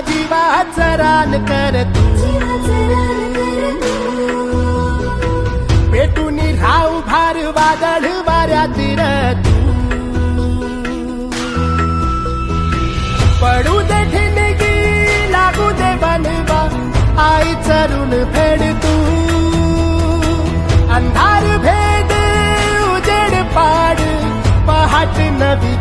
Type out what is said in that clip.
जीवाचं रान कर तू, पेटून राहू भार वादळ वाऱ्यात र तू, पडू दे ठिणगी लागू दे बनवा आईचं ऋण फेड तू, अंधार भेद उजेड पाड पहाट नवी